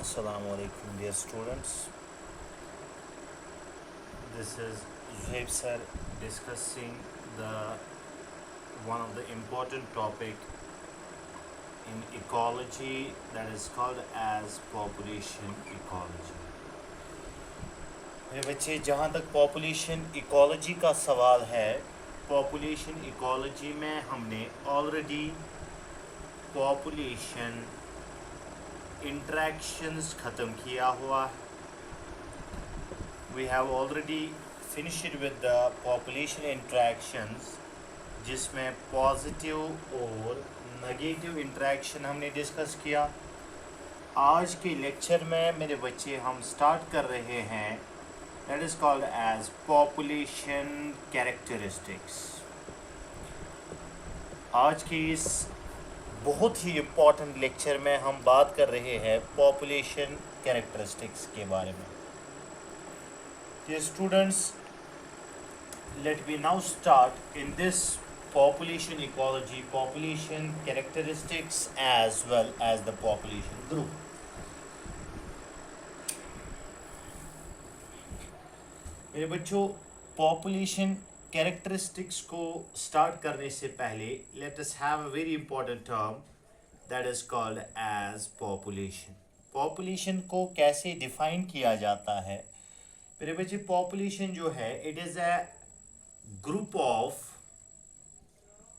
Assalamu alaikum, dear students. This is Zuhaib sir discussing the one of the important topic in ecology that is called as population ecology. मेरे बच्चे जहाँ तक population ecology का सवाल है, population ecology में हमने ऑलरेडी पॉपुलेशन इंटरेक्शंस ख़त्म किया हुआ है. We have already finished with the population interactions जिसमें पॉजिटिव और नेगेटिव इंटरेक्शन हमने डिस्कस किया. आज के लेक्चर में मेरे बच्चे हम स्टार्ट कर रहे हैं that is called as population characteristics. आज के इस बहुत ही इम्पॉर्टेंट लेक्चर में हम बात कर रहे हैं पॉपुलेशन कैरेक्टरिस्टिक्स के बारे में. Dear students, let me now start in this population ecology, population characteristics as well as the population group. मेरे बच्चों, population characteristics को start करने से पहले let us have a very important term that is called as population. Population को कैसे define किया जाता है? मेरे बच्चे, पॉपुलेशन जो है it is a group of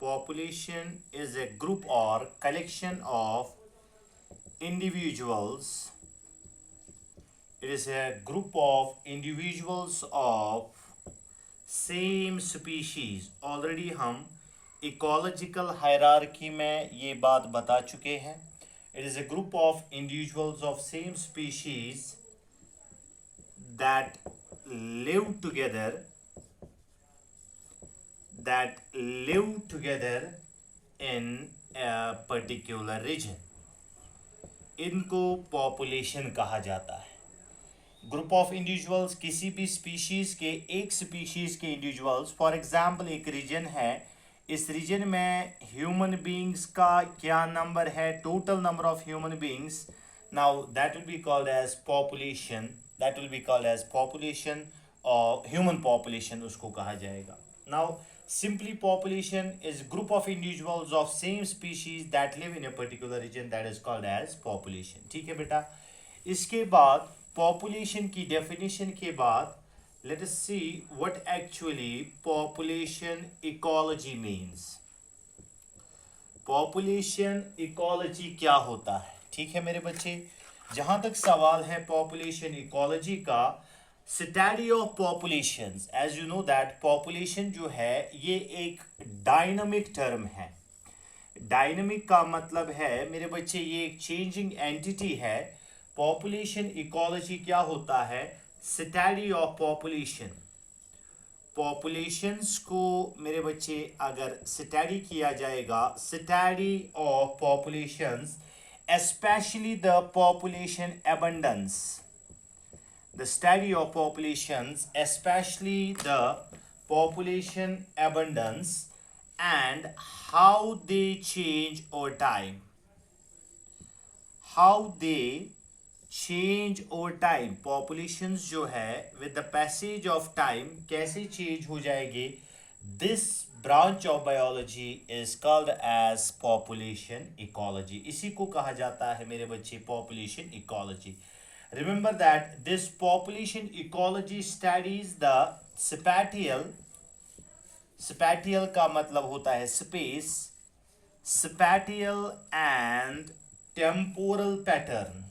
population is a group और collection of individuals. It is a group of individuals of same species. Already हम इकोलॉजिकल हायरार्की में ये बात बता चुके हैं. It is a group of individuals of same species that live together in a particular region. इनको population कहा जाता है. ग्रुप ऑफ इंडिविजुअल्स किसी भी स्पीशीज के, एक स्पीशीज के इंडिविजुअल्स. फॉर एग्जांपल एक रीजन है, इस रीजन में ह्यूमन बीइंग्स का क्या नंबर है, total number of human beings. Now that will be called as population. That will be called as population or human population उसको कहा जाएगा. Now simply population is group of individuals of same species that live in a particular region, that is called as population. ठीक है बेटा. इसके बाद population की definition के बाद let us see what actually population ecology means. Population ecology क्या होता है? ठीक है मेरे बच्चे, जहां तक सवाल है पॉपुलेशन इकोलॉजी का, study of populations. As you know that population जो है ये एक डायनामिक टर्म है. डायनामिक का मतलब है मेरे बच्चे ये एक चेंजिंग एंटिटी है. पॉपुलेशन इकोलॉजी क्या होता है? Study of population. पॉपुलेशंस को मेरे बच्चे अगर स्टडी किया जाएगा, study of populations, especially the population abundance. The study of populations, especially the population abundance and how they change over time. How they change over time. Populations जो है with the passage of time कैसे change हो जाएगी? This branch of biology is called as population ecology. इसी को कहा जाता है मेरे बच्चे population ecology. Remember that this population ecology studies the spatial का मतलब होता है space, spatial and temporal pattern.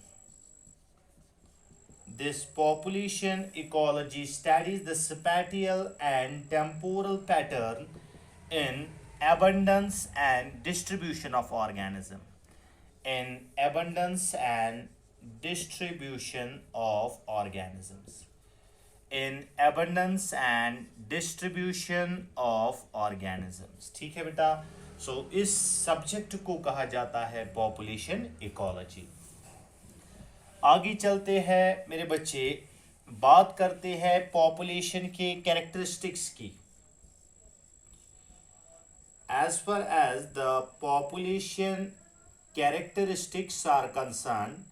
This population ecology studies the spatial and temporal pattern in abundance and distribution of organism. In abundance and distribution of organisms. In abundance and distribution of organisms. ठीक है बेटा. So इस subject को कहा जाता है population ecology. आगे चलते हैं मेरे बच्चे, बात करते हैं पॉपुलेशन के कैरेक्टरिस्टिक्स की. As far as the population characteristics are concerned,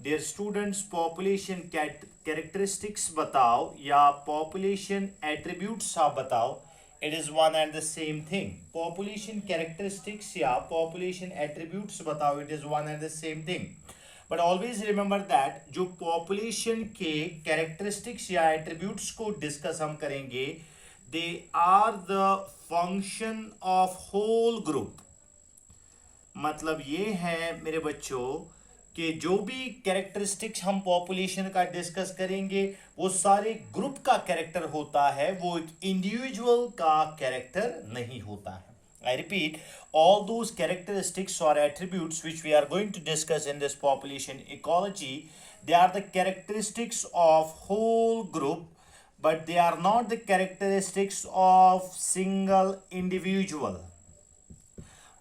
dear students population characteristics बताओ या पॉपुलेशन एट्रीब्यूट्स आप बताओ. It is one and the same thing. Population characteristics या पॉपुलेशन एट्रीब्यूट्स बताओ, it is one and the same thing. But always remember that जो population के characteristics या attributes को डिस्कस हम करेंगे, they are the function of whole group. मतलब ये है मेरे बच्चों कि जो भी कैरेक्टरिस्टिक्स हम पॉपुलेशन का डिस्कस करेंगे वो सारे ग्रुप का कैरेक्टर होता है, वो एक इंडिविजुअल का कैरेक्टर नहीं होता है. I repeat, all those characteristics or attributes which we are going to discuss in this population ecology, they are the characteristics of whole group, but they are not the characteristics of single individual.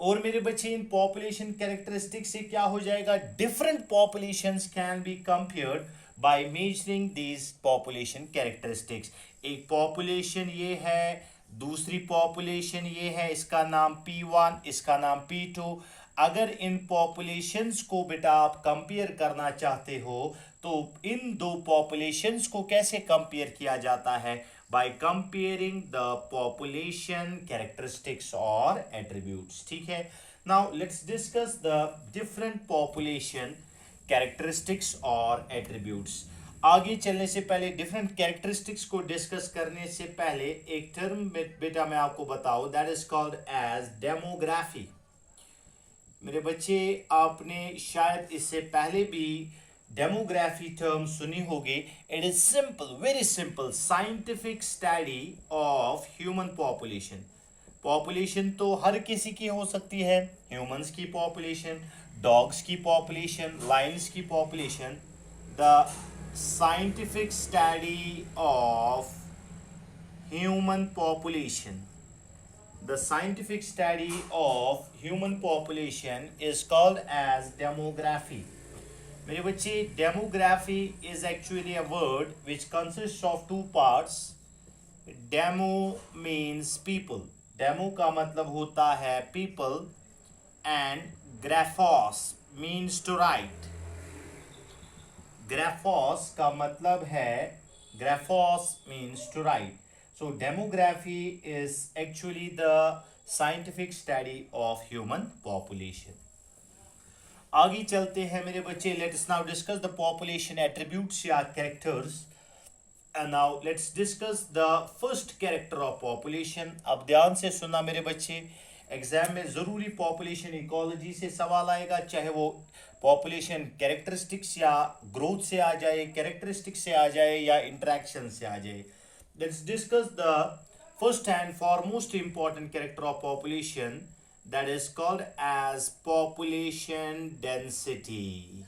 और मेरे बच्चे in population characteristics से क्या हो जाएगा, different populations can be compared by measuring these population characteristics. एक population ये है, दूसरी पॉपुलेशन ये है, इसका नाम P1, इसका नाम P2. अगर इन पॉपुलेशंस को बेटा आप कंपेयर करना चाहते हो तो इन दो पॉपुलेशंस को कैसे कंपेयर किया जाता है, by comparing the population characteristics or attributes. ठीक है. Now let's discuss the different population characteristics or attributes. आगे चलने से पहले डिफरेंट कैरेक्टरिस्टिक्स को डिस्कस करने से पहले एक टर्म बेटा मैं आपको बताऊं, that is called as demography. मेरे बच्चे आपने शायद इससे पहले भी डेमोग्राफी टर्म सुनी होगी. It is simple, very simple scientific study of human population. Population तो हर किसी की हो सकती है, ह्यूमंस की पॉपुलेशन, डॉग्स की पॉपुलेशन, लायंस की population. The scientific study of human population, the scientific study of human population is called as demography. मेरे बच्चे demography is actually a word which consists of two parts. Demo means people. Demo का मतलब होता है people and graphos means to write. Graphos का मतलब है, graphos means to write. So demography is actually the scientific study of human population. आगे चलते हैं मेरे बच्चे. Let's now discuss the population attributes या characters. And now let's discuss the first character of population. अब ध्यान से सुनना मेरे बच्चे, एग्जाम में जरूरी पॉपुलेशन इकोलॉजी से सवाल आएगा, चाहे वो पॉपुलेशन कैरेक्टरिस्टिक्स या ग्रोथ से आ जाए, कैरेक्टरिस्टिक्स से आ जाए या इंटरेक्शन से आ जाए. Let's discuss the first and foremost important character of population, that is called as population density.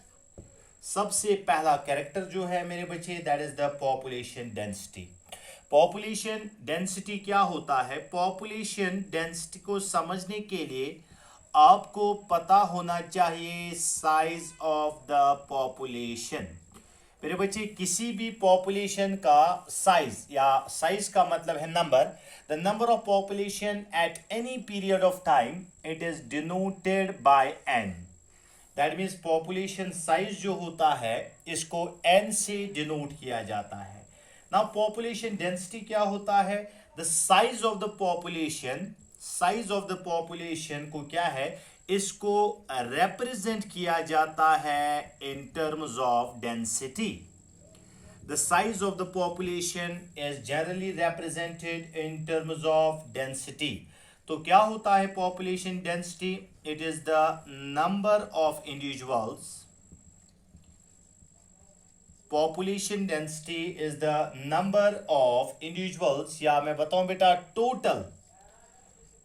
सबसे पहला कैरेक्टर जो है मेरे बच्चे, that is the population density. population density क्या होता है? population density को समझने के लिए आपको पता होना चाहिए size of the population. मेरे बच्चे किसी भी पॉपुलेशन का साइज, या साइज का मतलब है number, the number of population at any period of time, it is denoted by n. That means population size जो होता है इसको n से डिनोट किया जाता है. नाउ पॉपुलेशन डेंसिटी क्या होता है? The size of the population, size of the population को क्या है, इसको रिप्रेजेंट किया जाता है in terms of density. The size of the population is generally represented in terms of density. तो क्या होता है population density? It is the number of individuals. Population density is the number of individuals, या मैं बताऊं बेटा total,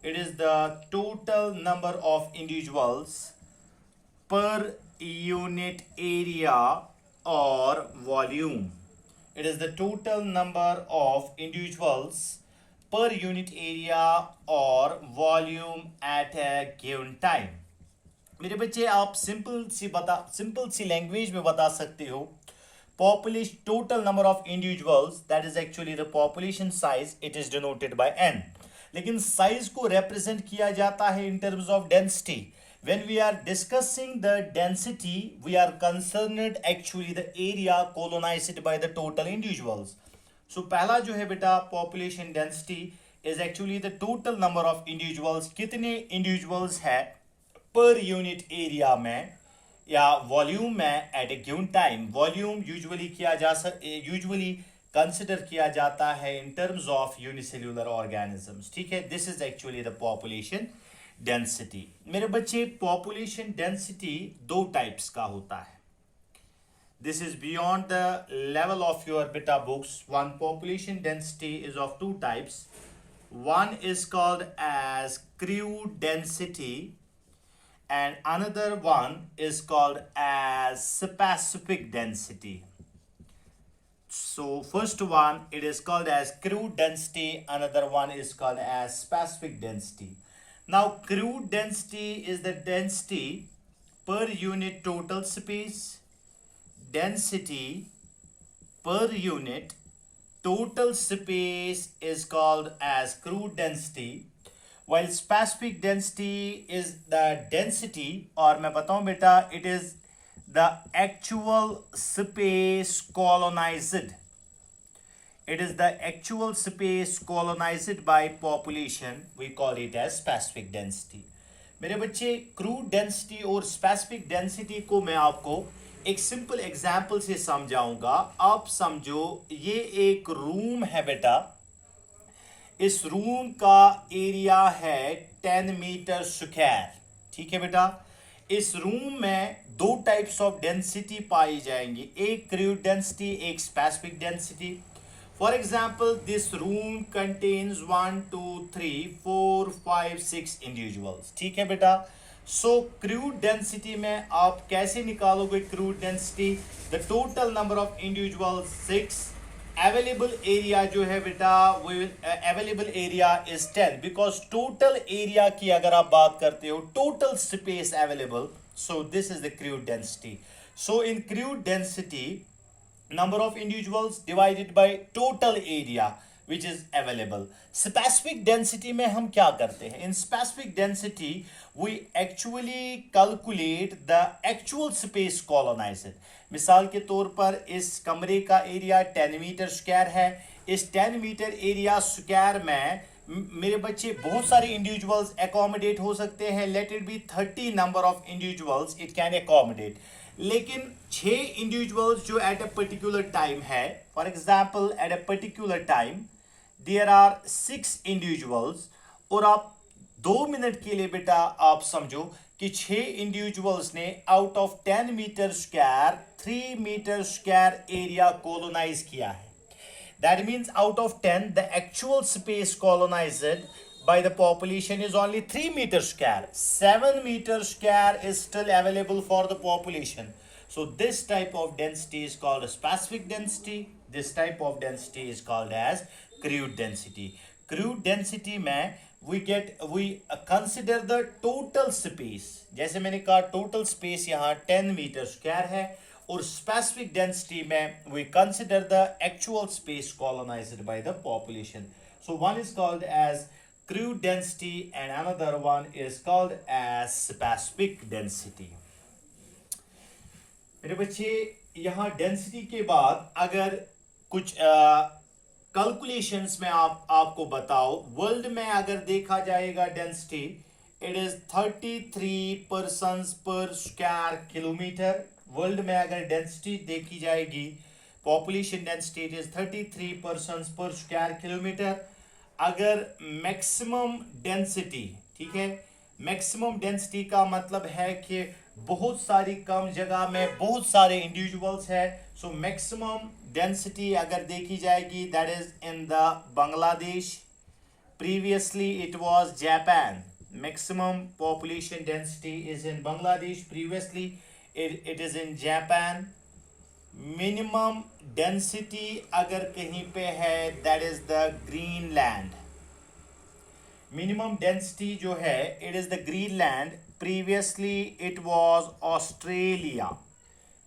it is the total number of individuals per unit area or volume. It is the total number of individuals per unit area or volume at a given time. मेरे बच्चे आप simple सी language में बता सकते हो, population total number of individuals, that is actually the population size, it is denoted by n. लेकिन size को represent किया जाता है in terms of density. When we are discussing the density, we are concerned actually the area colonized by the total individuals. So पहला जो है बेटा population density is actually the total number of individuals, कितने individuals है per unit area में या volume में at a given time. Volume usually consider किया जाता है in terms of unicellular organisms. ठीक है, this is actually the population density. मेरे बच्चे पॉपुलेशन डेंसिटी दो टाइप्स का होता है. This is beyond the level of your बेटा books. One population density is of two types. One is called as crude density and another one is called as specific density. So first one it is called as crude density, another one is called as specific density. Now crude density is the density per unit total space. Density per unit total space is called as crude density, while specific density is the density, और मैं बताऊं बेटा, it is the actual space colonized. It is the actual space colonized by population. We call it as specific density. मेरे बच्चे crude density और specific density को मैं आपको एक सिंपल एग्जाम्पल से समझाऊंगा. आप समझो ये एक रूम है बेटा. इस रूम का एरिया है 10 मीटर स्क्वायर. ठीक है बेटा. इस रूम में दो टाइप्स ऑफ डेंसिटी पाई जाएंगी, एक क्रूड डेंसिटी, एक specific density. For example this room contains 1 2 3 4 5 6 individuals. ठीक है बेटा. सो क्रूड डेंसिटी में आप कैसे निकालोगे crude density? The total number of individuals 6. Available area जो है बेटा वो available area is 10, because total area की अगर आप बात करते हो, total space available, so this is the crude density. So in crude density number of individuals divided by total area which is available. Specific density में हम क्या करते हैं? In specific density we actually calculate the actual space colonized. मिसाल के तौर पर इस कमरे का एरिया 10 मीटर स्क्वायर है. इस 10 मीटर एरिया स्क्वायर में मेरे बच्चे बहुत सारे इंडिविजुअल्स एकोमोडेट हो सकते हैं. Let it be 30 number of individuals it can accommodate. लेकिन 6 इंडिविजुअल्स जो एट अ पर्टिकुलर टाइम है, for example at a particular time there are 6 individuals, और आप 2 मिनट के लिए बेटा आप समझो कि 6 इंडिविजुअल्स ने out of 10 meter square 3 meter square area colonize किया है. That means out of 10 the actual space colonized by the population is only 3 meter square. 7 meter square is still available for the population. So this type of density is called a specific density. This type of density is called as crude density. Crude density में we consider the total space. जैसे मैंने कहा total space यहाँ 10 meter square है, और specific density में we consider the actual space colonized by the population. So one is called as crude density and another one is called as specific density. मेरे बच्चे यहाँ डेंसिटी के बाद अगर कुछ कैलकुलेशंस में आपको बताओ, वर्ल्ड में अगर देखा जाएगा डेंसिटी इट इज 33 पर्सन्स पर स्क्वायर किलोमीटर. वर्ल्ड में अगर डेंसिटी देखी जाएगी, population density it is 33 persons पर स्क्वायर किलोमीटर. अगर मैक्सिमम डेंसिटी, ठीक है, मैक्सिमम डेंसिटी का मतलब है कि बहुत सारी कम जगह में बहुत सारे इंडिविजुअल्स है. सो मैक्सिमम डेंसिटी अगर देखी जाएगी that is in the Bangladesh. Previously it was Japan. Maximum population density is in Bangladesh. Previously it is in Japan. Minimum density अगर कहीं पे है that is the Greenland. Minimum density जो है it is the Greenland. Previously it was Australia.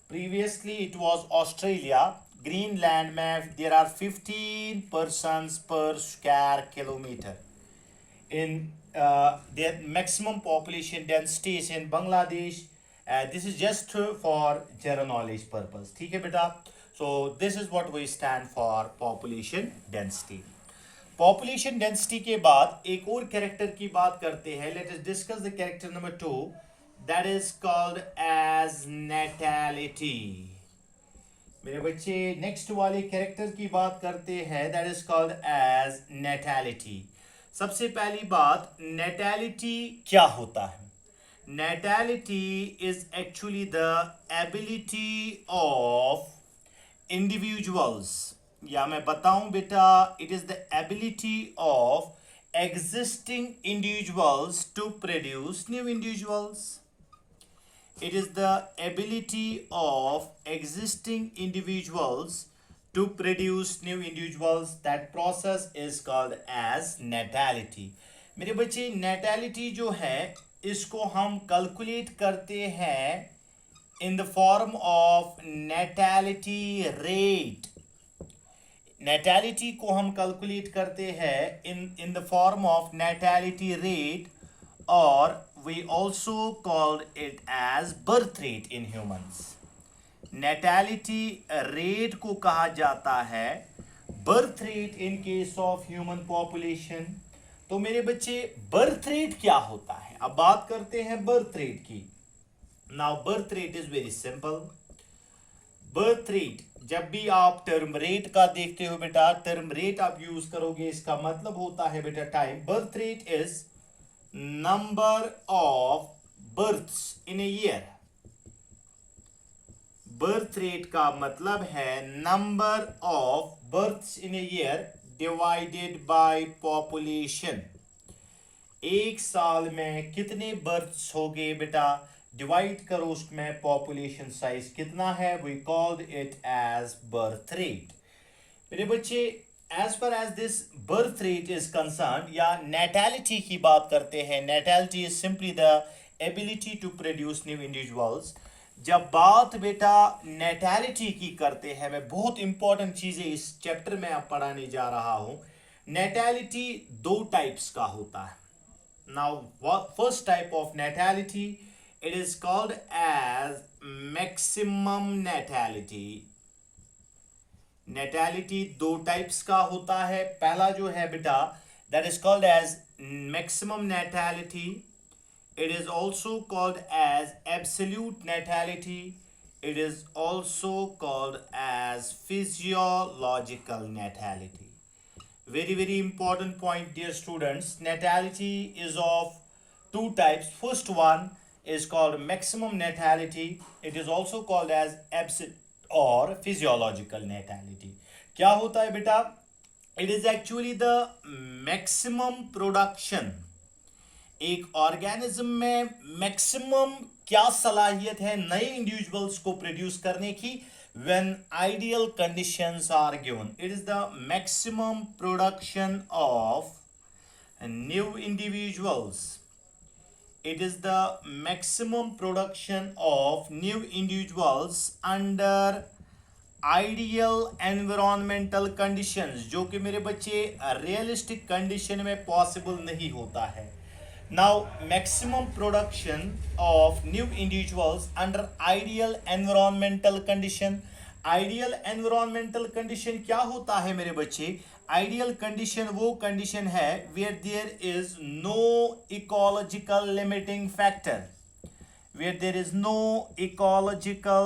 Previously it was Australia. Greenland में there are 15 persons पर square kilometre. In their maximum population densities in Bangladesh. This is just for general knowledge purpose. ठीक है बेटा? So this is what we stand for population density. Population density के बाद एक और character की बात करते हैं. Let us discuss the character number 2. That is called as natality. मेरे बच्चे नेक्स्ट वाले कैरेक्टर की बात करते हैं. That is called as natality. सबसे पहली बात, नेटैलिटी क्या होता है? Natality is actually the ability of individuals, या मैं बताऊं बेटा, it is the ability of existing individuals to produce new individuals. It is the ability of existing individuals to produce new individuals. That process is called as natality. मेरे बच्चे, natality जो है इसको हम कैलकुलेट करते हैं in the form of natality rate. natality को हम कैलकुलेट करते हैं in the form of natality rate, or we also called it as birth rate in humans. Natality rate को कहा जाता है birth rate in case of human population. तो मेरे बच्चे, birth rate क्या होता है? अब बात करते हैं birth rate की. Now birth rate is very simple. birth rate, जब भी आप टर्म रेट का देखते हो बेटा, टर्म रेट आप यूज करोगे, इसका मतलब होता है बेटा time. birth rate is number of births in a year. birth rate का मतलब है number of births in a year divided by population. एक साल में कितने births हो गए बेटा, डिवाइड करो उसमें पॉपुलेशन साइज कितना है. we called it as birth rate. मेरे बच्चे, as far as this birth rate is concerned, या natality की बात करते हैं. natality is simply the ability to produce new individuals. जब बात बेटा natality की करते हैं, मैं बहुत इंपॉर्टेंट चीजें इस चैप्टर में अब पढ़ाने जा रहा हूं. natality दो टाइप्स का होता है. now first type of natality, it is called as maximum natality. Natality दो टाइप्स का होता है. पहला जो है बेटा, that is called as maximum natality. It is also called as absolute natality. It is also called as physiological natality. very very important point, dear students. Natality is of two types. First one is called maximum natality. It is also called as absolute और physiological natality. क्या होता है बेटा? It is actually the maximum production. एक organism में maximum क्या सलाहियत है नए इंडिविजुअल्स को प्रोड्यूस करने की, when ideal conditions are given. It is the maximum production of new individuals. It is the maximum production of new individuals under ideal environmental conditions, जो कि मेरे बच्चे realistic condition में possible नहीं होता है. Now maximum production of new individuals under ideal environmental condition. Ideal environmental condition क्या होता है मेरे बच्चे? आइडियल कंडीशन वो कंडीशन है where there is no ecological limiting factor. Where there is no ecological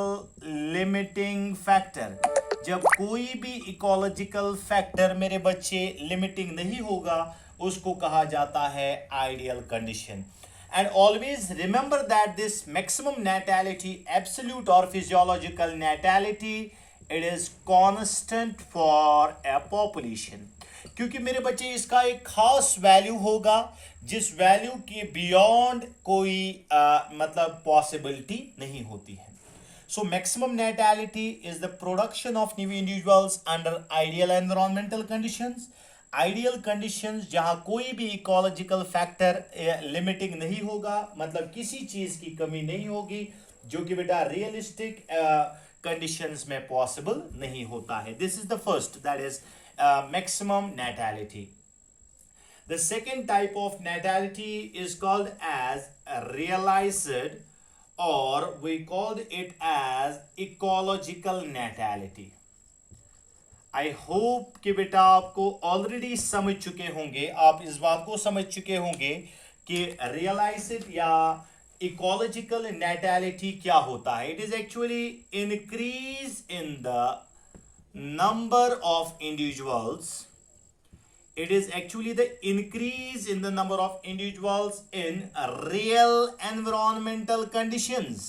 limiting factor. जब कोई भी इकोलॉजिकल फैक्टर मेरे बच्चे लिमिटिंग नहीं होगा, उसको कहा जाता है ideal condition. And always remember that this maximum natality, absolute और physiological natality, it is constant for a population. क्योंकि मेरे बच्चे इसका एक खास वैल्यू होगा जिस वैल्यू के बियॉन्ड कोई मतलब पॉसिबिलिटी नहीं होती है. So maximum natality is the production of new individuals under ideal environmental conditions. Ideal conditions जहां कोई भी इकोलॉजिकल फैक्टर लिमिटिंग नहीं होगा, मतलब किसी चीज की कमी नहीं होगी, जो कि बेटा रियलिस्टिक कंडीशंस में पॉसिबल नहीं होता है. This is the first, that is maximum natality. The second type of natality is called as realized, or we called it as ecological natality. I hope कि बेटा आपको ऑलरेडी समझ चुके होंगे, आप इस बात को समझ चुके होंगे कि रियलाइज्ड या इकोलॉजिकल नेटैलिटी क्या होता है. It is actually increase in the number of individuals. It is actually the increase in the number of individuals in real environmental conditions.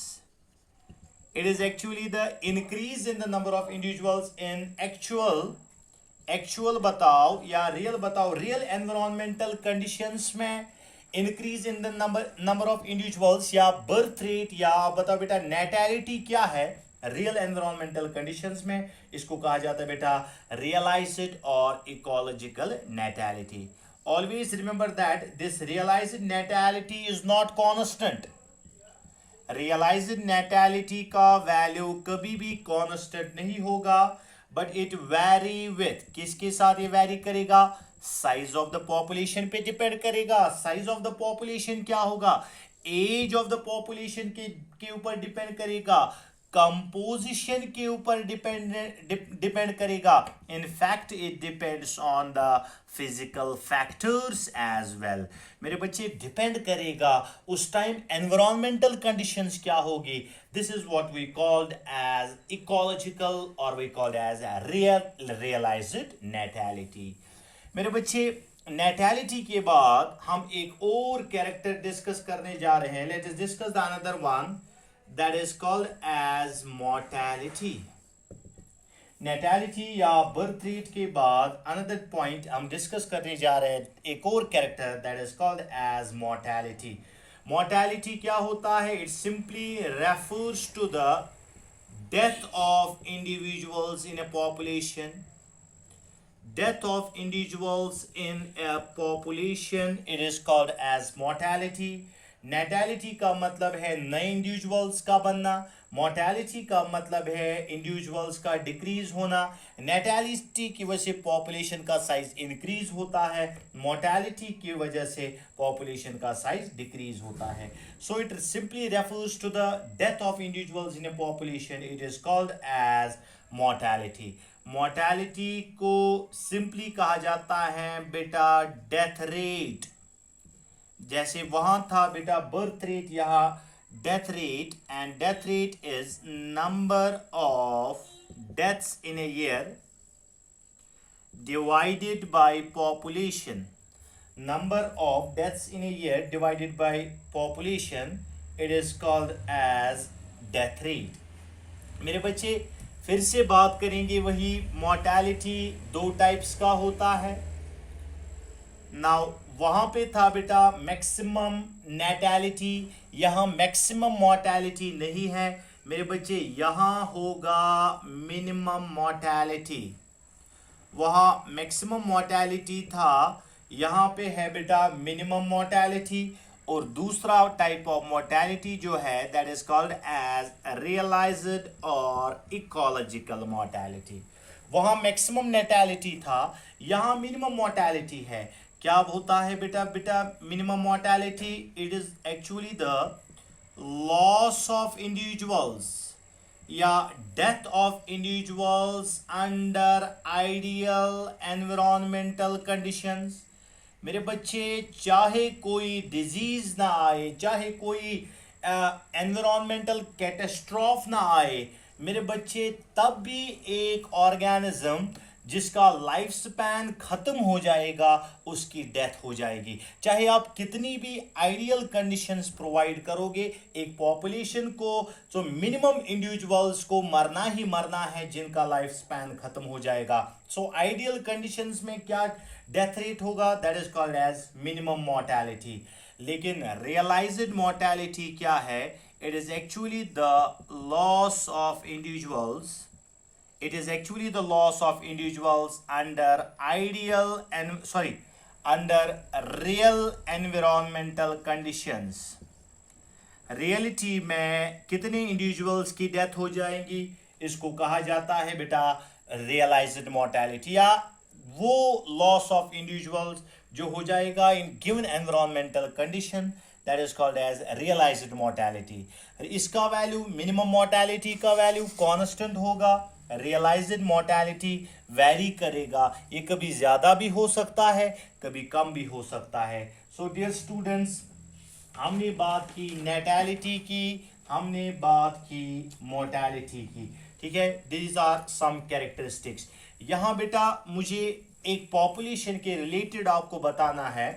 It is actually the increase in the number of individuals in actual बताओ या real बताओ, real environmental conditions में increase in the number of individuals या birth rate या बताओ बेटा natality क्या है रियल एनवायरमेंटल कंडीशंस में. इसको कहा जाता है बेटा रियलाइज्ड और ecological natality. Always remember that this realized natality is not constant. Realized natality का वैल्यू कभी भी कांस्टेंट नहीं होगा, बट इट वेरी विथ किसके साथ ये वेरी करेगा? साइज ऑफ द पॉपुलेशन पे डिपेंड करेगा. साइज ऑफ द पॉपुलेशन क्या होगा? एज ऑफ द पॉपुलेशन के ऊपर डिपेंड करेगा, कंपोजिशन के ऊपर डिपेंड करेगा. In fact it depends on the physical factors as well. मेरे बच्चे डिपेंड करेगा उस टाइम एनवायरमेंटल कंडीशंस क्या होगी. This is what we called as ecological और we called as realised natality. मेरे बच्चे नेटैलिटी के बाद हम एक और कैरेक्टर डिस्कस करने जा रहे हैं. Let us discuss the another one that is called as mortality. Natality या birth rate के बाद another point हम discuss करने जा रहे हैं एक और character that is called as mortality. Mortality क्या होता है? It simply refers to the death of individuals in a population. Death of individuals in a population, it is called as mortality. Natality का मतलब है नए इंडिविजुअल्स का बनना. Mortality का मतलब है इंडिविजुअल्स का डिक्रीज होना. नेटैलिटी की वजह से पॉपुलेशन का साइज इंक्रीज होता है, मोर्टैलिटी की वजह से पॉपुलेशन का साइज डिक्रीज होता है. So it simply refers to the death of individuals in a population. It is called as mortality. Mortality को सिंपली कहा जाता है बेटा डेथ रेट. जैसे वहां था बेटा बर्थ रेट, यहां death rate. And death rate is number of deaths in a year divided by population. Number of deaths in a year divided by population, it is called as death rate. मेरे बच्चे फिर से बात करेंगे वही mortality दो types का होता है. नाउ वहां पे था बेटा मैक्सिमम नेटैलिटी, यहां मैक्सिमम मोर्टैलिटी नहीं है मेरे बच्चे, यहां होगा मिनिमम मोर्टैलिटी. वहां मैक्सिमम मोर्टैलिटी था, यहां पे है बेटा मिनिमम मोर्टैलिटी. और दूसरा टाइप ऑफ मोर्टैलिटी जो है that is called as realised और इकोलॉजिकल मोर्टैलिटी. वहां मैक्सिमम नेटैलिटी था, यहां मिनिमम मोर्टैलिटी है. क्या होता है बेटा minimum mortality? It is actually the loss of individuals या death of individuals under ideal environmental conditions. मेरे बच्चे चाहे कोई डिजीज ना आए, चाहे कोई एनवायरमेंटल कैटास्ट्रॉफ ना आए मेरे बच्चे, तब भी एक ऑर्गेनिज्म जिसका लाइफ स्पैन खत्म हो जाएगा उसकी डेथ हो जाएगी. चाहे आप कितनी भी आइडियल कंडीशंस प्रोवाइड करोगे, एक पॉपुलेशन को जो मिनिमम इंडिविजुअल्स को मरना ही मरना है जिनका लाइफ स्पैन खत्म हो जाएगा. सो आइडियल कंडीशंस में क्या डेथ रेट होगा? That is called as minimum mortality. लेकिन रियलाइज्ड मोर्टैलिटी क्या है? It is actually the loss of individuals. It is actually the loss of individuals under under real environmental conditions. Reality में कितने individuals की death हो जाएंगी, इसको कहा जाता है बेटा रियलाइज्ड मोर्टैलिटी, या वो लॉस ऑफ इंडिविजुअल्स जो हो जाएगा in given environmental condition, that is called as realized mortality. इसका वैल्यू, मिनिमम मोर्टेलिटी का वैल्यू कांस्टेंट होगा, रियलाइज्ड मोर्टेलिटी वैरी करेगा, ये कभी ज़्यादा भी हो सकता है, कभी कम भी हो सकता है। सो डियर स्टूडेंट्स, हमने बात की नेटैलिटी की, हमने बात की मोर्टेलिटी की, ठीक है। These are some characteristics. यहाँ बेटा मुझे एक पॉपुलेशन के रिलेटेड आपको बताना है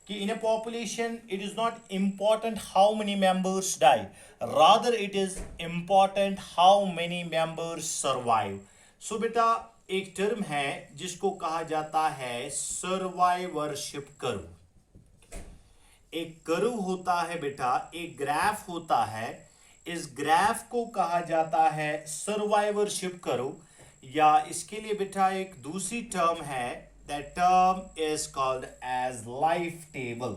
कि in a population it is not important how many members die, rather it is important how many members survive. So बेटा एक टर्म है जिसको कहा जाता है सर्वाइवरशिप कर्व। एक कर्व होता है बेटा, एक ग्राफ होता है, इस ग्राफ को कहा जाता है सर्वाइवरशिप कर्व, या इसके लिए बेटा एक दूसरी टर्म है, that term is called as life table.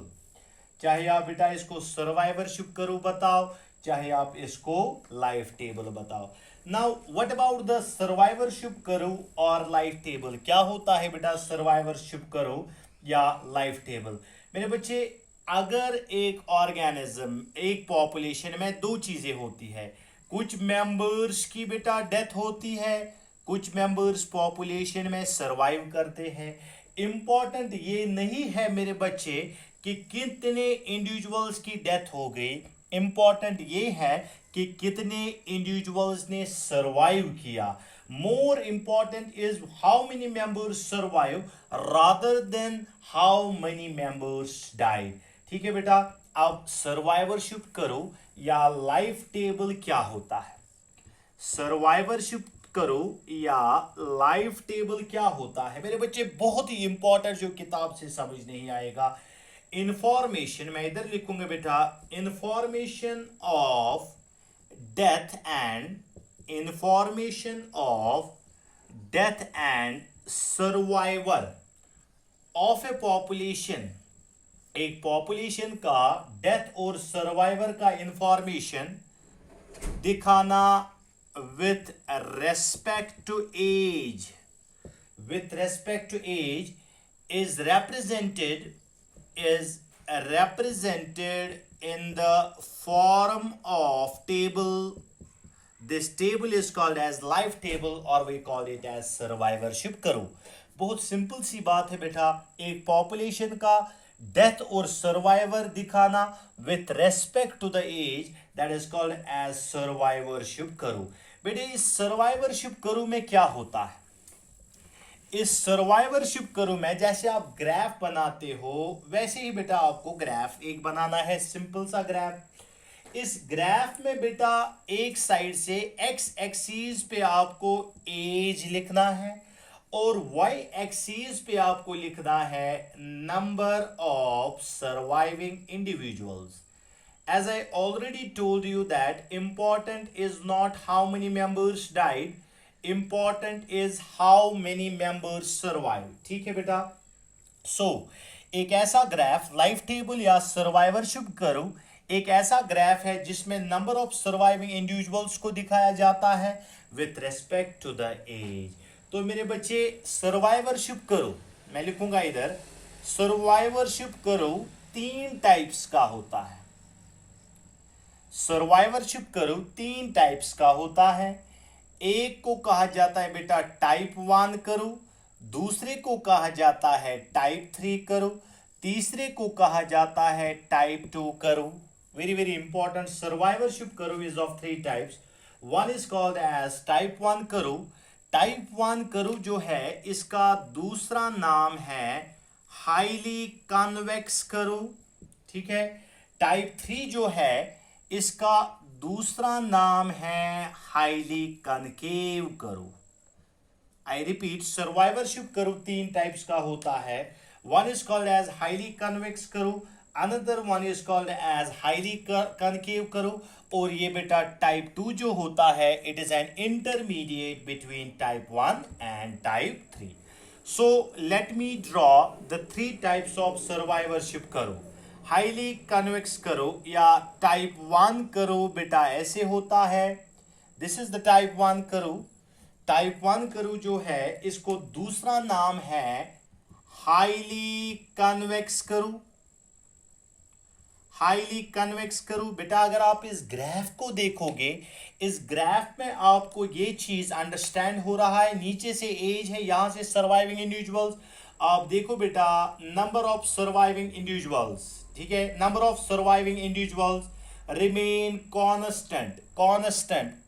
चाहे आप बेटा इसको सर्वाइवरशिप कर्व बताओ, चाहे आप इसको लाइफ टेबल बताओ। Now what about the survivorship curve और लाइफ टेबल? क्या होता है बेटा सर्वाइवरशिप कर्व या लाइफ टेबल? मेरे बच्चे, अगर एक ऑर्गेनिज्म, एक पॉपुलेशन में दो चीजें होती है, कुछ मेंबर्स की बेटा डेथ होती है, कुछ मेंबर्स पॉपुलेशन में सरवाइव करते हैं। इंपॉर्टेंट ये नहीं है मेरे बच्चे कि कितने इंडिविजुअल्स की डेथ हो गई, इंपॉर्टेंट ये है कि कितने इंडिविजुअल्स ने सरवाइव किया। More important is how many members survive rather than how many members died. ठीक है बेटा, अब सर्वाइवरशिप करो या लाइफ टेबल क्या होता है? सर्वाइवरशिप करो या लाइफ टेबल क्या होता है मेरे बच्चे? बहुत ही इंपॉर्टेंट, जो किताब से समझ नहीं आएगा। इंफॉर्मेशन, मैं इधर लिखूंगा बेटा, information of death and survival of A population. एक पॉपुलेशन का डेथ और सर्वाइवर का इंफॉर्मेशन दिखाना with respect to age is represented in the form of table. This table is called as life table or we call it as survivorship curve. बहुत simple सी बात है बेटा, एक पॉपुलेशन का डेथ और सर्वाइवर दिखाना with respect to the age, that is called as survivorship curve. बेटे इस सर्वाइवरशिप कर्व में क्या होता है? इस सर्वाइवरशिप कर्व में जैसे आप ग्राफ बनाते हो वैसे ही बेटा आपको ग्राफ एक बनाना है, सिंपल सा ग्राफ। इस ग्राफ में बेटा एक साइड से एक्स एक्सीस पे आपको एज लिखना है और y एक्सिस पे आपको लिखना है number of surviving individuals. As I already told you that important is not how many members died, important is how many members survived. ठीक है बेटा? एक ऐसा ग्राफ, लाइफ टेबल या सर्वाइवरशिप कर्व एक ऐसा ग्राफ है जिसमें नंबर ऑफ सर्वाइविंग इंडिविजुअल्स को दिखाया जाता है with respect to the age. तो मेरे बच्चे सर्वाइवरशिप कर्व, मैं लिखूंगा इधर, सर्वाइवरशिप कर्व 3 टाइप्स का होता है। सर्वाइवरशिप कर्व 3 टाइप्स का होता है। एक को कहा जाता है बेटा टाइप 1 कर्व, दूसरे को कहा जाता है टाइप 3 कर्व, तीसरे को कहा जाता है type 2 curve. Very very important, survivorship curve is of 3 types. One is called as type 1 curve. Type 1 curve जो है इसका दूसरा नाम है हाईली कन्वेक्स कर्व। ठीक है। टाइप 3 जो है इसका दूसरा नाम है highly concave curve. I repeat, survivorship curve 3 types का होता है। One is called as highly convex curve, another one is called as highly concave curve, और ये बेटा टाइप 2 जो होता है it is an intermediate between type 1 and type 3। So let me draw the 3 types of survivorship curve. Highly convex curve या type 1 curve बेटा ऐसे होता है। This is the type 1 curve. Type 1 curve जो है इसको दूसरा नाम है हाईली कन्वेक्स करूं, हाईली कन्वेक्स करूं। बेटा अगर आप इस ग्राफ को देखोगे, इस ग्राफ में आपको ये चीज अंडरस्टैंड हो रहा है, नीचे से एज है, यहां से सर्वाइविंग इंडिविजुअल्स। आप देखो बेटा, नंबर ऑफ सर्वाइविंग इंडिविजुअल्स, ठीक है, number of surviving individuals remain constant, constant.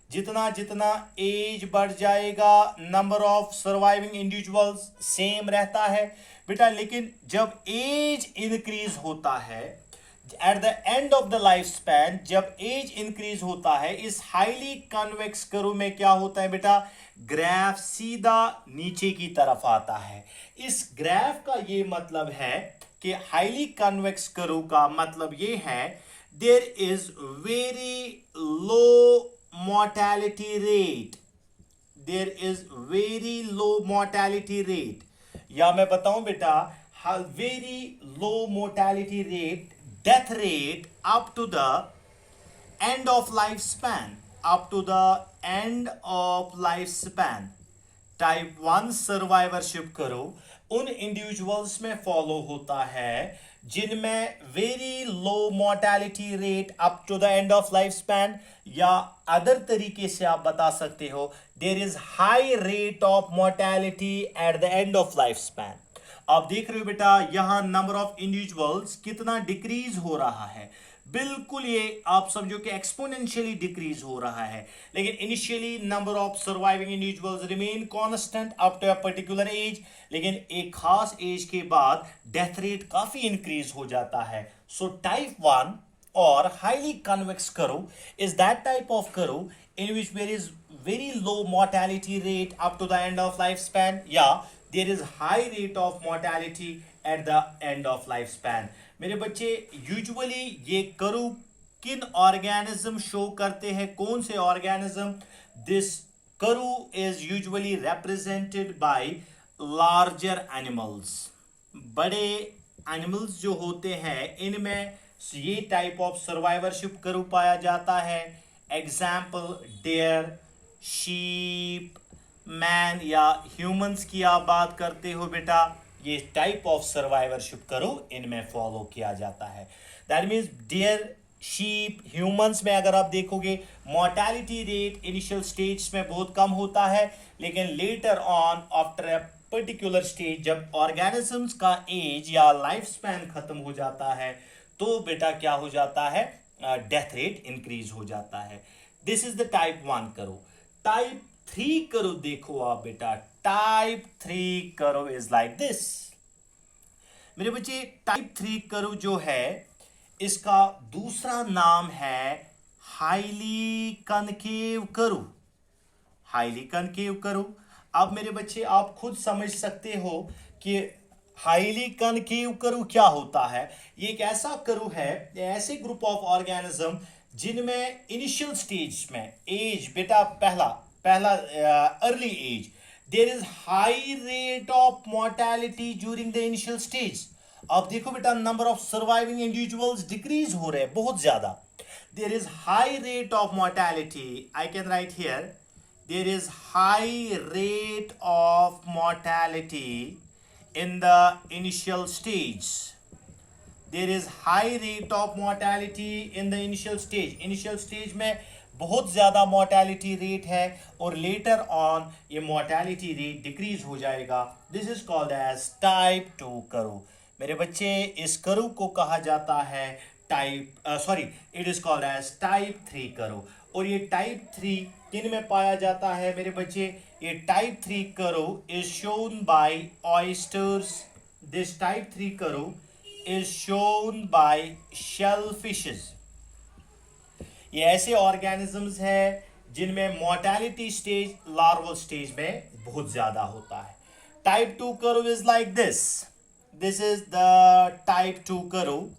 जितना जितना एज बढ़ जाएगा number of surviving individuals same रहता है बेटा। लेकिन जब एज इंक्रीज होता है, eight the end of the life span, जब एज इंक्रीज होता है, इस हाईली कन्वेक्स कर्व में क्या होता है बेटा, ग्राफ सीधा नीचे की तरफ आता है। इस ग्राफ का ये मतलब है कि हाईली कन्वेक्स कर्व का मतलब ये है, there is very low mortality rate, there is very low mortality rate, या मैं बताऊं बेटा, very low mortality rate, death rate up to the end of lifespan, up to the end of lifespan। Type 1 survivorship करो उन individuals में follow होता है जिनमें very low mortality rate up to the end of life span, या other तरीके से आप बता सकते हो there is high rate of mortality at the end of life span. आप देख रहे हो बेटा, यहां नंबर ऑफ इंडिविजुअल्स कितना डिक्रीज हो रहा है, बिल्कुल ये आप समझो कि एक्सपोनेंशियली डिक्रीज हो रहा है। लेकिन initially number of surviving individuals remain constant up to a particular age, लेकिन एक खास एज के बाद डेथ रेट काफी इंक्रीज हो जाता है। सो टाइप 1 और highly convex curve is that type of curve in which there is very low mortality rate up to the end of lifespan, yeah, there is high rate of mortality at the end of lifespan। मेरे बच्चे usually ये curve किन organism show करते हैं, कौन से organism, this curve is usually represented by larger animals. बड़े animals जो होते हैं इनमें ये टाइप ऑफ सर्वाइवरशिप कर्व पाया जाता है। एग्जाम्पल डेयर, शीप, मैन या ह्यूमंस की आप बात करते हो बेटा, ये टाइप ऑफ सर्वाइवरशिप कर्व इनमें फॉलो किया जाता है। That means deer, sheep, humans में अगर आप देखोगे मोर्टेलिटी रेट इनिशियल स्टेज में बहुत कम होता है, लेकिन later on after a particular stage जब ऑर्गेनिजम्स का एज या लाइफ स्पैन खत्म हो जाता है तो बेटा क्या हो जाता है, डेथ रेट इंक्रीज हो जाता है। This is the type 1 curve. Type 3 curve देखो आप बेटा, type 3 curve is like this. मेरे बच्चे टाइप 3 कर्व जो है इसका दूसरा नाम है highly concave curve, highly concave curve. अब मेरे बच्चे आप खुद समझ सकते हो कि हाईली कनकेव कर्व क्या होता है। ये एक ऐसा कर्व है, ऐसे ग्रुप ऑफ ऑर्गेनिज्म जिनमें इनिशियल स्टेज में एज बेटा पहला early age, there is high rate of mortality during the initial stage. अब देखो बेटा number of surviving individuals decrease हो रहे हैं बहुत ज्यादा। There is high rate of mortality, I can write here, there is high rate of mortality in the initial stage, there is high rate of mortality in the initial stage, initial stage में बहुत ज़्यादा mortality rate है और later on ये mortality rate decrease हो जाएगा। this is called as type 2 curve. मेरे बच्चे इस कर्व को कहा जाता है it is called as type 3 curve. और ये टाइप 3 किन में पाया जाता है मेरे बच्चे, ये type 3 curve is shown by oysters, this type 3 curve is shown by shellfishes. ये ऐसे ऑर्गेनिजम्स हैं जिनमें मोर्टेलिटी स्टेज लार्वल स्टेज में बहुत ज्यादा होता है। Type 2 curve is like this, this is the type 2 curve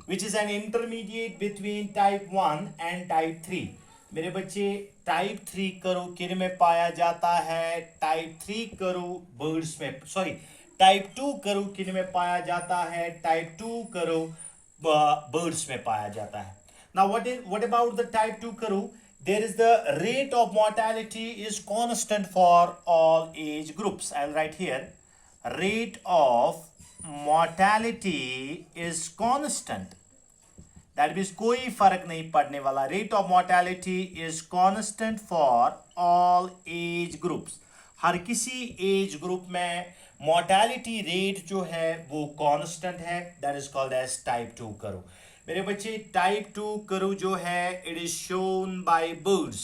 which is an intermediate between type 1 and type 3। मेरे बच्चे टाइप 3 कर्व किन में पाया जाता है, टाइप 3 कर्व बर्ड्स में, सॉरी टाइप 2 कर्व किन में पाया जाता है, टाइप 2 कर्व बर्ड्स में पाया जाता है। Now what about the type 2 curve, there is the rate of mortality is constant for all age groups। I'll write here rate of mortality is constant. That means कोई फर्क नहीं पड़ने वाला. Rate of mortality is constant for all age groups. हर किसी age group में mortality rate जो है वो कांस्टेंट है. That is called as type 2 curve. मेरे बच्चे टाइप 2 कर्व जो है it is shown by birds.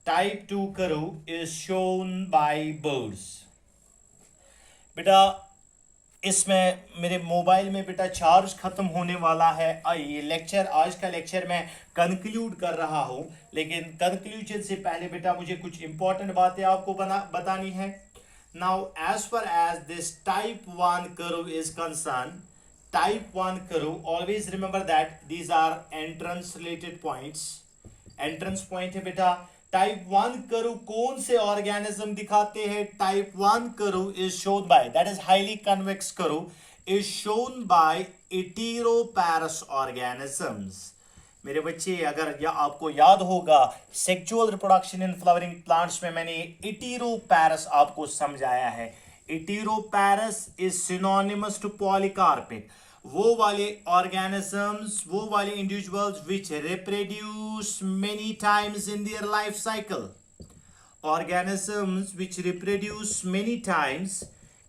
Type 2 curve is shown by birds. बेटा इसमें मेरे मोबाइल में बेटा चार्ज खत्म होने वाला है. ये लेक्चर, आज का लेक्चर मैं कंक्लूड कर रहा हूं, लेकिन कंक्लूजन से पहले बेटा मुझे कुछ इंपॉर्टेंट बातें आपको बतानी है. Now as far as this type 1 curve is concern, type 1 curve always remember that these are entrance related points. Entrance point है बेटा. टाइप 1 कर्व कौन से ऑर्गेनिज्म दिखाते हैं? Type 1 curve is shown by, that is highly convex curve, is shown by heteroparous organisms. मेरे बच्चे अगर आपको याद होगा sexual reproduction in flowering plants में मैंने हेटेरोपैरस आपको समझाया है. Heteroparous is synonymous to polycarpic. वो वाले ऑर्गेनिजम्स, वो वाले individuals which reproduce many times in their life cycle. organisms which reproduce many times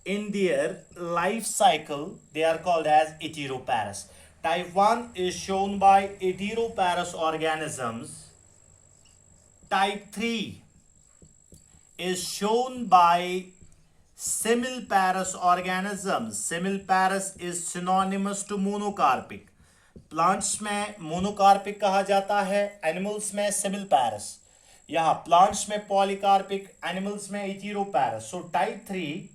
in their life cycle, they are called as heteroparous. Type 1 is shown by heteroparous organisms. Type 3 is shown by simiparous organisms. Simiparous is synonymous to monocarpic. Plants में monocarpic कहा जाता है, animals में simiparous. यहाँ plants में polycarpic, animals में heteroparous. So type 3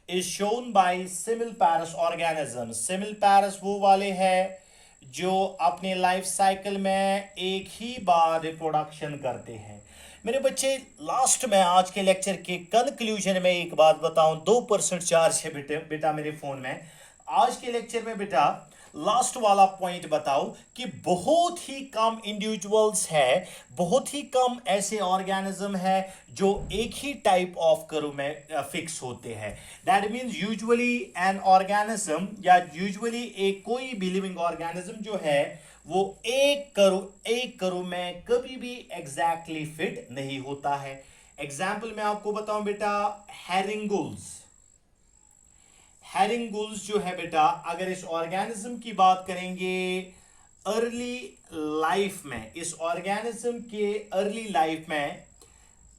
is shown by simiparous organisms. Simiparous वो वाले हैं जो अपने लाइफ साइकिल में एक ही बार रिप्रोडक्शन करते हैं. मेरे बच्चे लास्ट में आज के लेक्चर के कंक्लूजन में एक बात बताऊं, 2% चार्ज है बेटा मेरे फोन में. आज के लेक्चर में बेटा लास्ट वाला पॉइंट बताओ कि बहुत ही कम इंडिविजुअल्स है, बहुत ही कम ऐसे ऑर्गेनिज्म है जो एक ही टाइप ऑफ कर्व में फिक्स होते हैं. That means usually an organism या यूजुअली एक कोई भी लिविंग ऑर्गेनिज्म जो है वो एक कर्व में कभी भी एग्जैक्टली फिट नहीं होता है. एग्जाम्पल मैं आपको बताऊं बेटा, हेरिंगुल्स जो है बेटा, अगर इस ऑर्गेनिज्म की बात करेंगे अर्ली लाइफ में, इस ऑर्गेनिज्म के अर्ली लाइफ में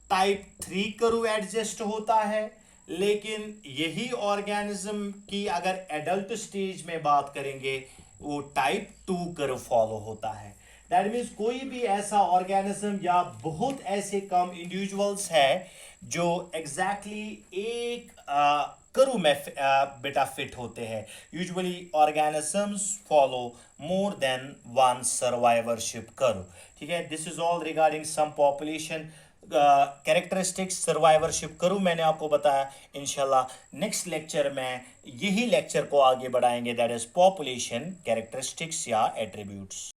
टाइप 3 कर्व एडजस्ट होता है. लेकिन यही ऑर्गेनिज्म की अगर एडल्ट स्टेज में बात करेंगे वो टाइप 2 कर्व फॉलो होता है. दैट मीन्स कोई भी ऐसा ऑर्गेनिज्म या बहुत ऐसे कम इंडिविजुअल्स है जो एग्जैक्टली एक कर्व में बेटा फिट होते हैं. Usually organisms follow more than one survivorship curve. ठीक है, this is all regarding some population characteristics survivorship curve मैंने आपको बताया. इंशाल्लाह नेक्स्ट लेक्चर में यही लेक्चर को आगे बढ़ाएंगे, दैट इज पॉपुलेशन कैरेक्टरिस्टिक्स या एट्रीब्यूट्स.